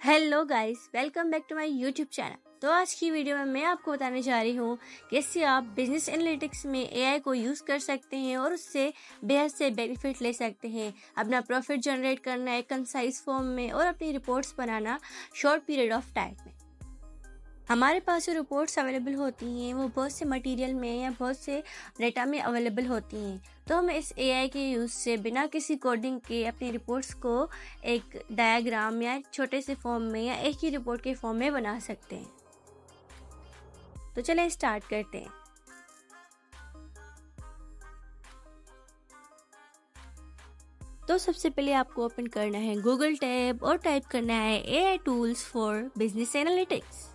Hello guys, welcome back to my YouTube channel. तो आज की वीडियो में मैं आपको बताने जा रही हूँ कैसे आप बिजनेस एनालिटिक्स में एआई को यूज़ कर सकते हैं और उससे बेहद से बेनिफिट ले सकते हैं। अपना प्रॉफिट जनरेट करना एक कंसाइज फॉर्म में और अपनी reports banana short period of time में। हमारे पास जो रिपोर्ट्स अवेलेबल होती हैं वो बहुत से मटेरियल में या बहुत से डेटा में अवेलेबल होती हैं। तो हम इस एआई के यूज़ से बिना किसी कोडिंग के अपनी रिपोर्ट्स को एक डायग्राम या छोटे से फॉर्म में या एक ही रिपोर्ट के फॉर्म में बना सकते हैं। तो चलिए स्टार्ट करते हैं। तो सबसे पहले आपको ओपन करना है गूगल टैब और टाइप करना है AI tools for business analytics.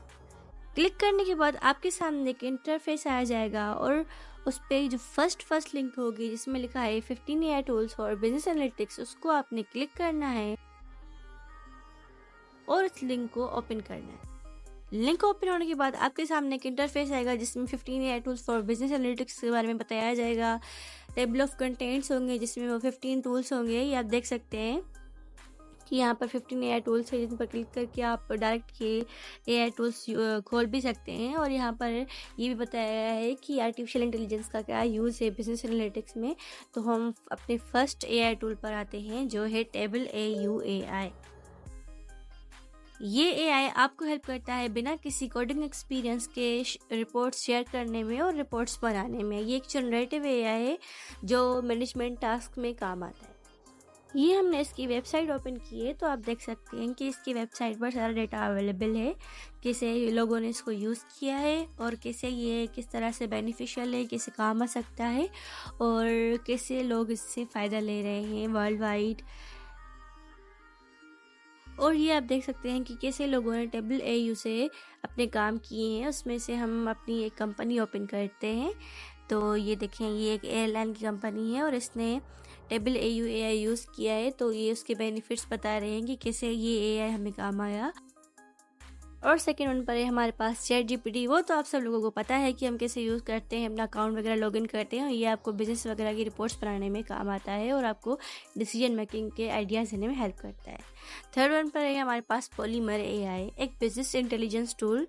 Click करने के बाद आपके सामने एक इंटरफेस आ जाएगा और उस पर जो फर्स्ट लिंक होगी जिसमें लिखा है 15 AI tools for business analytics, उसको आपने क्लिक करना है और इस लिंक को ओपन करना है। लिंक ओपन होने के बाद आपके सामने एक इंटरफेस आएगा जिसमें 15 AI tools for business analytics के बारे में बताया जाएगा। टेबल ऑफ कंटेंट्स होंगे जिसमें वो 15 टूल्स होंगे। ये आप देख सकते हैं कि यहाँ पर 15 एआई टूल्स है जिन पर क्लिक करके आप डायरेक्ट ये एआई टूल्स खोल भी सकते हैं। और यहाँ पर ये भी बताया गया है कि आर्टिफिशियल इंटेलिजेंस का क्या यूज़ है बिजनेस एनालिटिक्स में। तो हम अपने फर्स्ट एआई टूल पर आते हैं जो है टेबल AUAI। ये एआई आपको हेल्प करता है बिना किसी कोडिंग एक्सपीरियंस के रिपोर्ट्स शेयर करने में और रिपोर्ट्स बनाने में। ये एक जनरेटिव एआई है जो मैनेजमेंट टास्क में काम आता है। ये हमने इसकी वेबसाइट ओपन की है तो आप देख सकते हैं कि इसकी वेबसाइट पर सारा डेटा अवेलेबल है, कैसे लोगों ने इसको यूज़ किया है और कैसे ये किस तरह से बेनिफिशियल है, कैसे काम आ सकता है और कैसे लोग इससे फ़ायदा ले रहे हैं वर्ल्ड वाइड। और ये आप देख सकते हैं कि कैसे लोगों ने टेबल AU से अपने काम किए हैं। उसमें से हम अपनी एक कंपनी ओपन करते हैं। तो ये देखें, ये एक एयरलाइन की कंपनी है और इसने टेबल AUAI यूज़ किया है। तो ये उसके बेनिफिट्स बता रहे हैं कि कैसे ये एआई हमें काम आया। और सेकेंड वन पर है हमारे पास ChatGPT। वो तो आप सब लोगों को पता है कि हम कैसे यूज़ करते हैं, अपना अकाउंट वगैरह लॉगिन करते हैं और ये आपको बिजनेस वगैरह की रिपोर्ट्स बनाने में काम आता है और आपको डिसीजन मेकिंग के आइडियाज़ देने में हेल्प करता है। थर्ड वन पर है हमारे पास पॉलीमर AI, एक बिजनेस इंटेलिजेंस टूल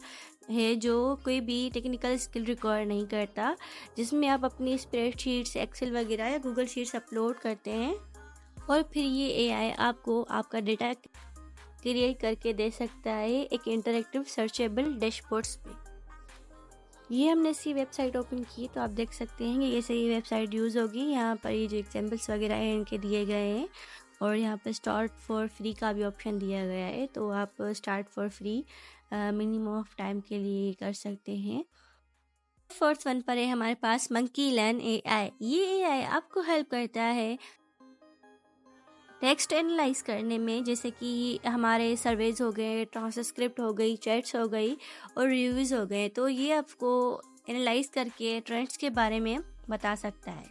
है जो कोई भी टेक्निकल स्किल रिक्वायर नहीं करता, जिसमें आप अपनी स्प्रेडशीट्स, एक्सेल वगैरह या गूगल शीट्स अपलोड करते हैं और फिर ये एआई आपको आपका डेटा क्रिएट करके दे सकता है एक इंटरेक्टिव सर्चेबल डैशबोर्ड्स पे। ये हमने इसकी वेबसाइट ओपन की तो आप देख सकते हैं कि कैसे ये वेबसाइट यूज़ होगी। यहाँ पर ये जो एग्जाम्पल्स वगैरह हैं इनके दिए गए हैं और यहाँ पर स्टार्ट फॉर फ्री का भी ऑप्शन दिया गया है। तो आप start for free minimum of time के लिए कर सकते हैं। फोर्थ वन पर है हमारे पास मंकी लर्न AI। ये एआई आपको हेल्प करता है टेक्स्ट एनालाइज करने में, जैसे कि हमारे सर्वेज हो गए, ट्रांसक्रिप्ट हो गई, चैट्स हो गई और रिव्यूज़ हो गए। तो ये आपको एनालाइज करके ट्रेंड्स के बारे में बता सकता है।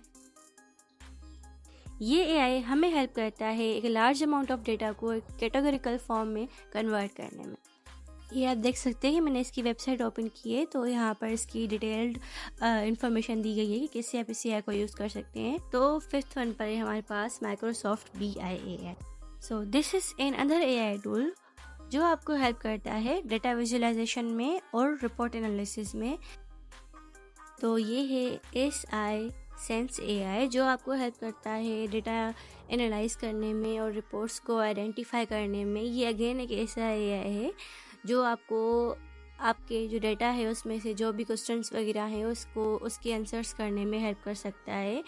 ये एआई हमें हेल्प करता है एक लार्ज अमाउंट ऑफ डेटा को एक कैटेगोरिकल फॉर्म में कन्वर्ट करने में। ये आप देख सकते हैं कि मैंने इसकी वेबसाइट ओपन की है तो यहाँ पर इसकी डिटेल्ड इंफॉर्मेशन दी गई है कि कैसे आप इस एआई को यूज़ कर सकते हैं। तो फिफ्थ वन पर है हमारे पास Microsoft BIAI। So this is another AI tool जो आपको हेल्प करता है डेटा विजुअलाइजेशन में और रिपोर्ट एनालिसिस में। तो ये है SI सेंस AI जो आपको हेल्प करता है डेटा एनालाइज करने में और रिपोर्ट्स को आइडेंटिफाई करने में। ये अगेन एक ऐसा AI है जो आपको आपके जो डेटा है उसमें से जो भी क्वेश्चंस वगैरह हैं उसको उसके आंसर्स करने में हेल्प कर सकता है।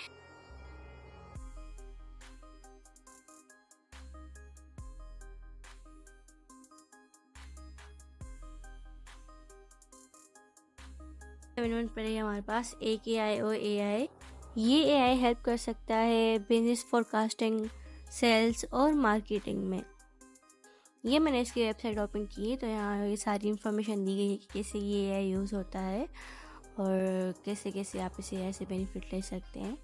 सेवन पर है हमारे पास AKIO AI। ये एआई हेल्प कर सकता है बिजनेस फोरकास्टिंग, सेल्स और मार्केटिंग में। ये मैंने इसकी वेबसाइट ओपन की है तो यहाँ ये सारी इन्फॉर्मेशन दी गई है कि कैसे ये एआई यूज़ होता है और कैसे कैसे आप इसे एआई से बेनिफिट ले सकते हैं।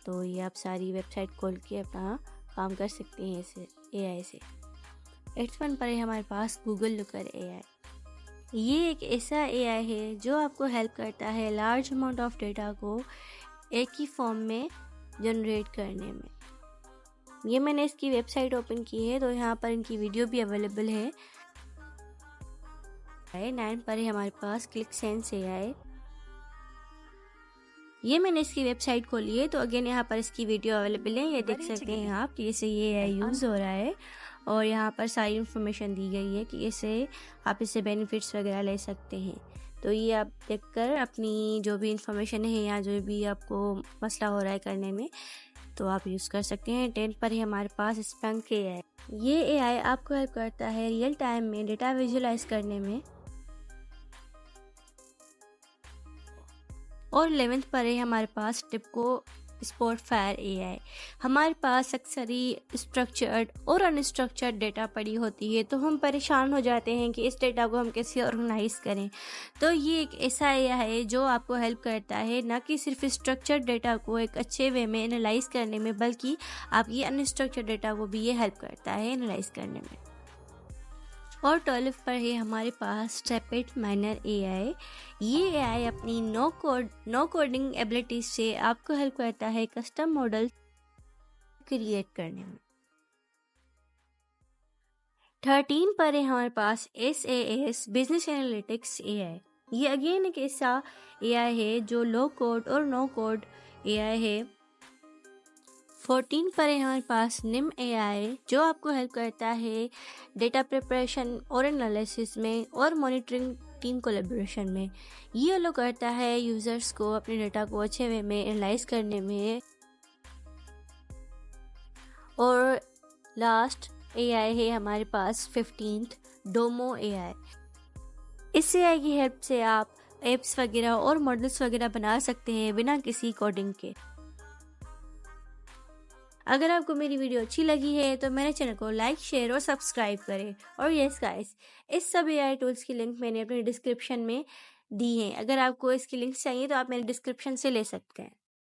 तो ये आप सारी वेबसाइट खोल के अपना काम कर सकते हैं इसे एआई से। एट्थ वन पर है हमारे पास गूगल लुकर AI। ये एक ऐसा एआई है जो आपको हेल्प करता है लार्ज अमाउंट ऑफ डेटा को एक ही फॉर्म में जनरेट करने में। ये मैंने इसकी वेबसाइट ओपन की है तो यहाँ पर इनकी वीडियो भी अवेलेबल है। है। 9 पर है हमारे पास क्लिक सेंस AI। ये मैंने इसकी वेबसाइट खोली है, तो अगेन यहाँ पर इसकी वीडियो अवेलेबल है, ये देख सकते हैं आप कि इसे ये यूज़ हो रहा है और यहाँ पर सारी इन्फॉर्मेशन दी गई है कि आप इससे बेनिफिट्स वगैरह ले सकते हैं। तो ये आप देखकर अपनी जो भी इंफॉर्मेशन है या जो भी आपको मसला हो रहा है करने में, तो आप यूज़ कर सकते हैं। 10 पर ही हमारे पास स्पंक AI। ये AI आपको हेल्प करता है रियल टाइम में डेटा विजुलाइज करने में। और 11th पर है हमारे पास टिपको स्पॉटफायर AI। हमारे पास अक्सर ही स्ट्रक्चर्ड और अनस्ट्रक्चर्ड डेटा पड़ी होती है, तो हम परेशान हो जाते हैं कि इस डेटा को हम कैसे ऑर्गेनाइज करें। तो ये एक ऐसा AI है जो आपको हेल्प करता है न कि सिर्फ स्ट्रक्चर्ड डेटा को एक अच्छे वे में एनालाइज करने में, बल्कि आपकी अनस्ट्रक्चर्ड डेटा को भी ये हेल्प करता है एनालाइज करने में। और 12 पर है हमारे पास ट्रैपिड माइनर AI। ये AI अपनी नो कोडिंग एबिलिटीज से आपको हेल्प करता है कस्टम मॉडल क्रिएट करने में। 13 पर है हमारे पास SAS बिजनेस एनालिटिक्स AI। ये अगेन एक ऐसा AI है जो लो कोड और नो कोड AI है। 14 पर है हमारे पास निम AI जो आपको हेल्प करता है डेटा प्रिपरेशन और एनालिसिस में और मॉनिटरिंग टीम कोलेबोरेशन में। ये अलो करता है यूज़र्स को अपने डेटा को अच्छे वे में एनालाइज करने में। और लास्ट AI है हमारे पास 15th डोमो AI। इस AI की हेल्प से आप एप्स वगैरह और मॉडल्स वगैरह बना सकते हैं बिना किसी कोडिंग के। अगर आपको मेरी वीडियो अच्छी लगी है तो मेरे चैनल को लाइक, शेयर और सब्सक्राइब करें। और यस गाइस, इस सब AI टूल्स की लिंक मैंने अपने डिस्क्रिप्शन में दी है। अगर आपको इसकी लिंक्स चाहिए तो आप मेरे डिस्क्रिप्शन से ले सकते हैं।